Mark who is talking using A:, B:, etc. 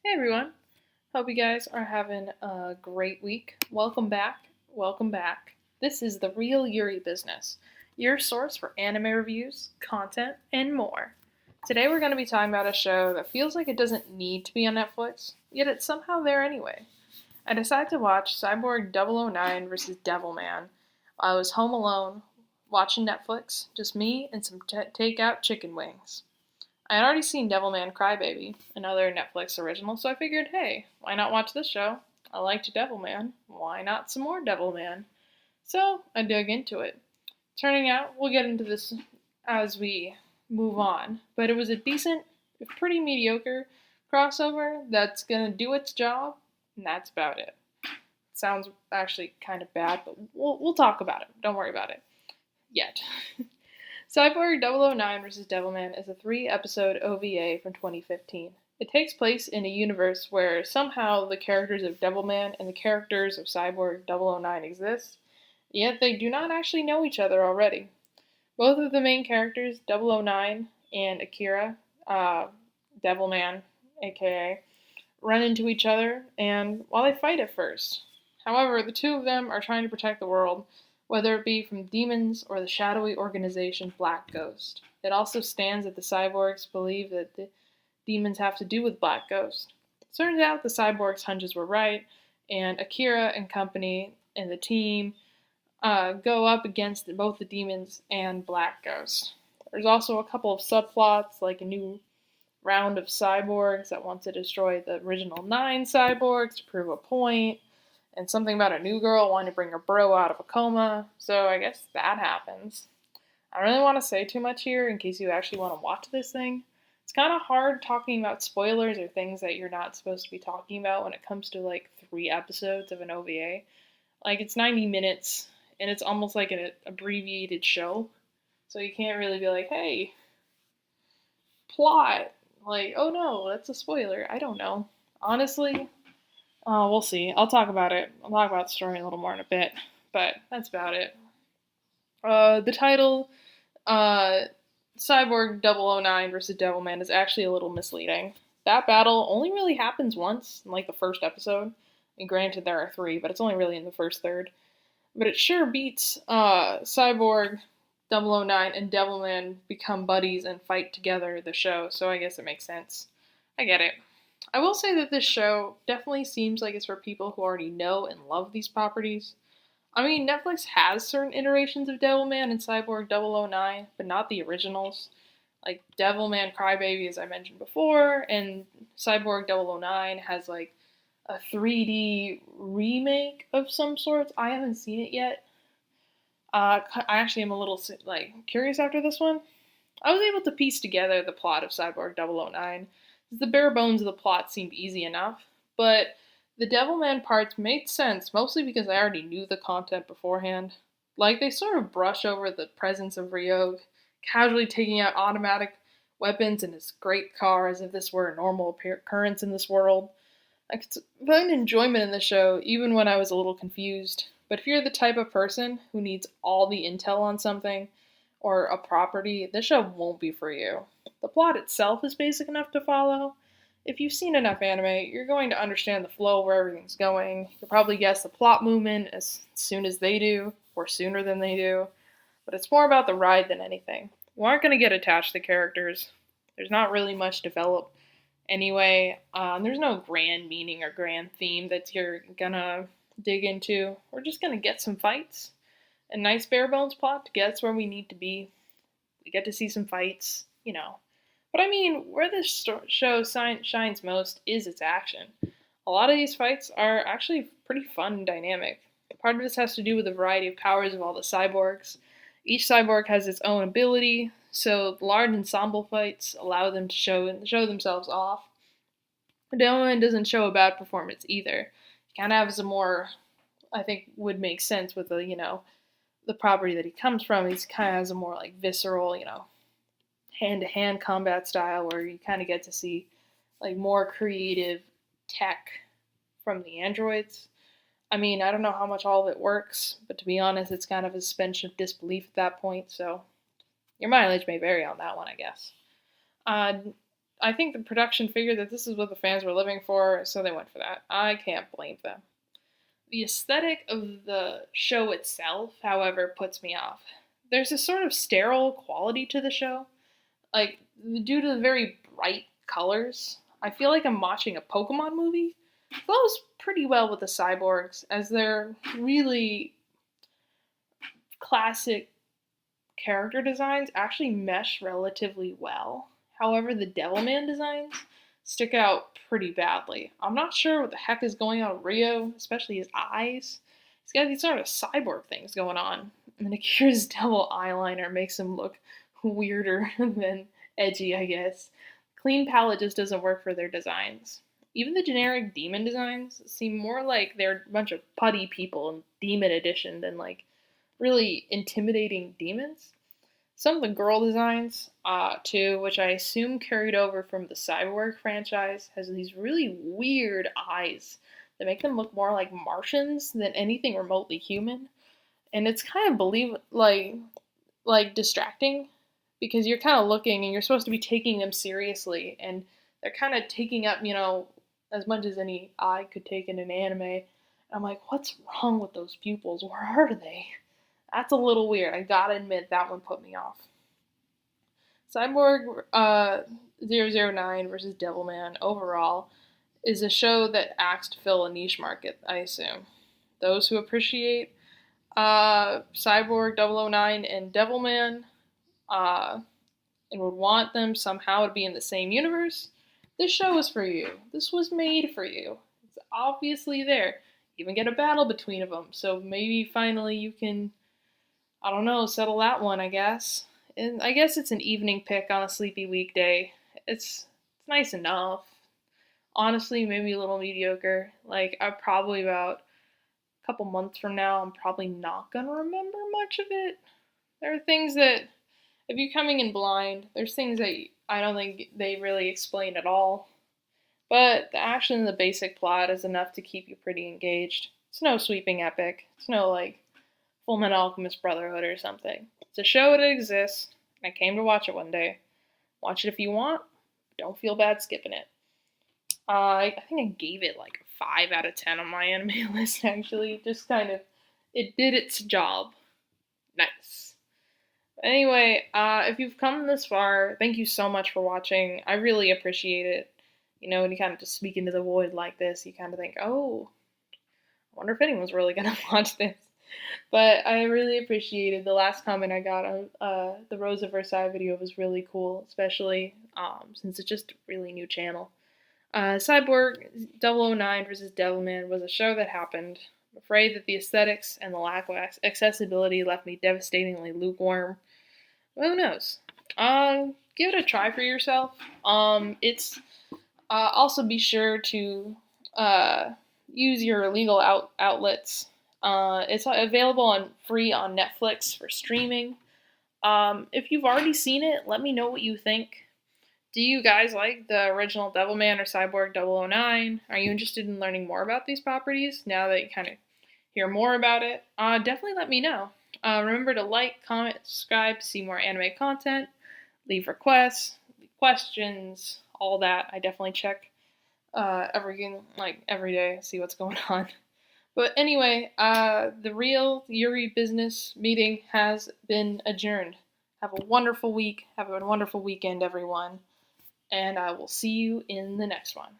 A: Hey everyone. Hope you guys are having a great week. Welcome back. Welcome back. This is the Real Yuri Business, your source for anime reviews, content, and more. Today we're going to be talking about a show that feels like it doesn't need to be on Netflix, yet it's somehow there anyway. I decided to watch Cyborg 009 vs. Devilman while I was home alone, watching Netflix, just me and some takeout chicken wings. I had already seen Devilman Crybaby, another Netflix original, so I figured, hey, why not watch this show? I liked Devilman. Why not some more Devilman? So I dug into it. Turning out, we'll get into this as we move on, but it was a decent, if pretty mediocre, crossover that's gonna do its job, and that's about it. Sounds actually kind of bad, but we'll talk about it. Don't worry about it. Yet. Cyborg 009 vs. Devilman is a 3-episode OVA from 2015. It takes place in a universe where somehow the characters of Devilman and the characters of Cyborg 009 exist, yet they do not actually know each other already. Both of the main characters, 009 and Akira, Devilman, aka, run into each other, and while they fight at first. However, the two of them are trying to protect the world, whether it be from demons or the shadowy organization Black Ghost. It also stands that the cyborgs believe that the demons have to do with Black Ghost. It turns out the cyborgs' hunches were right, and Akira and company and the team go up against both the demons and Black Ghost. There's also a couple of subplots, like a new round of cyborgs that want to destroy the original 9 cyborgs to prove a point, and something about a new girl wanting to bring her bro out of a coma, so I guess that happens. I don't really want to say too much here in case you actually want to watch this thing. It's kind of hard talking about spoilers or things that you're not supposed to be talking about when it comes to like 3 episodes of an OVA. Like, it's 90 minutes, and it's almost like an abbreviated show, so you can't really be like, hey, plot. Like, oh no, that's a spoiler. I don't know. Honestly, we'll see. I'll talk about it. I'll talk about the story a little more in a bit, but that's about it. The title, uh, Cyborg 009 versus Devilman, is actually a little misleading. That battle only really happens once, in like the first episode. And granted, there are 3, but it's only really in the first third. But it sure beats Cyborg 009 and Devilman become buddies and fight together the show, so I guess it makes sense. I get it. I will say that this show definitely seems like it's for people who already know and love these properties. I mean, Netflix has certain iterations of Devilman and Cyborg 009, but not the originals. Like Devilman Crybaby, as I mentioned before, and Cyborg 009 has like a 3D remake of some sorts. I haven't seen it yet. I actually am a little like curious after this one. I was able to piece together the plot of Cyborg 009. The bare bones of the plot seemed easy enough, but the Devilman parts made sense mostly because I already knew the content beforehand. Like, they sort of brush over the presence of Ryog, casually taking out automatic weapons in his great car as if this were a normal occurrence in this world. I could find enjoyment in the show even when I was a little confused, but if you're the type of person who needs all the intel on something, or a property, this show won't be for you. The plot itself is basic enough to follow. If you've seen enough anime, you're going to understand the flow of where everything's going. You'll probably guess the plot movement as soon as they do, or sooner than they do. But it's more about the ride than anything. You aren't going to get attached to the characters. There's not really much developed anyway. There's no grand meaning or grand theme that you're gonna dig into. We're just gonna get some fights, a nice bare bones plot to get us where we need to be. We get to see some fights, you know. But I mean, where this show shines most is its action. A lot of these fights are actually pretty fun and dynamic. Part of this has to do with the variety of powers of all the cyborgs. Each cyborg has its own ability, so large ensemble fights allow them to show themselves off. Devilman doesn't show a bad performance either. He kind of has a more, I think, would make sense with the property that he comes from. He's kind of has a more like visceral, hand-to-hand combat style where you kind of get to see like more creative tech from the androids. I mean, I don't know how much all of it works, but to be honest, it's kind of a suspension of disbelief at that point, so your mileage may vary on that one, I guess. Uh, I think the production figured that this is what the fans were living for, so they went for that. I can't blame them. The aesthetic of the show itself, however, puts me off. There's a sort of sterile quality to the show, like due to the very bright colors. I feel like I'm watching a Pokemon movie. It flows pretty well with the cyborgs, as they're really classic character designs actually mesh relatively well. However, the Devilman designs stick out pretty badly. I'm not sure what the heck is going on with Rio, especially his eyes. He's got these sort of cyborg things going on. And Akira's devil eyeliner makes him look weirder than edgy, I guess. Clean palette just doesn't work for their designs. Even the generic demon designs seem more like they're a bunch of putty people in Demon Edition than like really intimidating demons. Some of the girl designs, too, which I assume carried over from the Cyborg franchise, has these really weird eyes that make them look more like Martians than anything remotely human. And it's kind of like distracting because you're kind of looking and you're supposed to be taking them seriously, and they're kind of taking up, as much as any eye could take in an anime. And I'm like, what's wrong with those pupils? Where are they? That's a little weird. I gotta admit, that one put me off. Cyborg 009 versus Devilman overall is a show that acts to fill a niche market, I assume. Those who appreciate Cyborg 009 and Devilman and would want them somehow to be in the same universe, this show is for you. This was made for you. It's obviously there. You even get a battle between them, so maybe finally you can, I don't know, settle that one, I guess. And I guess it's an evening pick on a sleepy weekday. It's nice enough. Honestly, maybe a little mediocre. Like, I probably about a couple months from now, I'm probably not gonna remember much of it. There are things that, if you're coming in blind, there's things that I don't think they really explain at all. But the action and the basic plot is enough to keep you pretty engaged. It's no sweeping epic. It's no, like, Full Metal Alchemist Brotherhood or something. It's a show that exists, and I came to watch it one day. Watch it if you want. Don't feel bad skipping it. I think I gave it like a 5 out of 10 on my anime list, actually. Just kind of, it did its job. Nice. Anyway, if you've come this far, thank you so much for watching. I really appreciate it. When you kind of just speak into the void like this, you kind of think, oh, I wonder if anyone's really going to watch this. But I really appreciated the last comment I got on the Rosa Versailles video was really cool, especially since it's just a really new channel. Cyborg 009 versus Devilman was a show that happened. I'm afraid that the aesthetics and the lack of accessibility left me devastatingly lukewarm. Well, who knows? Give it a try for yourself. It's also be sure to use your legal outlets. It's available free on Netflix for streaming. If you've already seen it, let me know what you think. Do you guys like the original Devilman or Cyborg 009? Are you interested in learning more about these properties now that you kind of hear more about it? Definitely let me know. Remember to like, comment, subscribe to see more anime content, leave requests, leave questions, all that. I definitely check every day, see what's going on. But anyway, the real Yuri business meeting has been adjourned. Have a wonderful week. Have a wonderful weekend, everyone. And I will see you in the next one.